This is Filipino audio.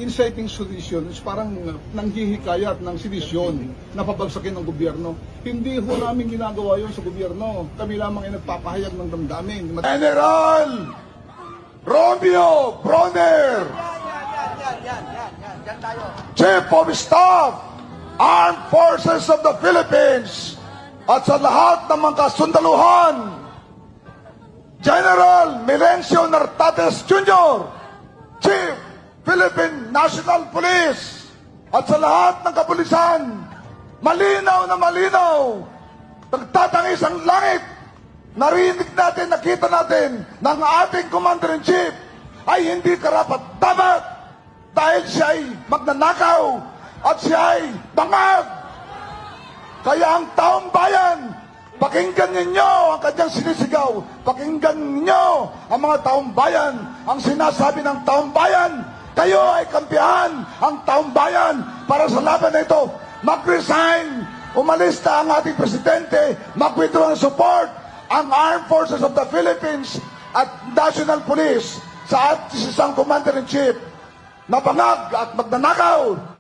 inciting sedition is parang nanghihikayat ng sedisyon na pabagsakin ng gobyerno. Hindi ho namin ginagawa yon sa gobyerno. Kami lamang ay nagpapahayag ng damdamin. General Romeo Bronner, Chief of Staff, Armed Forces of the Philippines, at sa lahat ng mga kasundaluhan, General Milencio Nartates Jr., Chief Philippine National Police, at sa lahat ng kapulisan, malinaw na malinaw, nagtatangis ang langit. Narinig natin, nakita natin ng ating Commander-in-Chief ay hindi karapat-dapat dahil siya ay magnanakaw at siya ay bangag. Kaya ang taong bayan, pakinggan ninyo ang kanyang sinisigaw. Pakinggan ninyo ang mga taong bayan. Ang sinasabi ng taong bayan, kayo ay kampihan ang taong bayan para sa laban na ito. Mag-resign, umalis na ang ating presidente, mag-withdraw ng support ang Armed Forces of the Philippines at National Police sa ating isang Commander-in-Chief na bangag at magnanakaw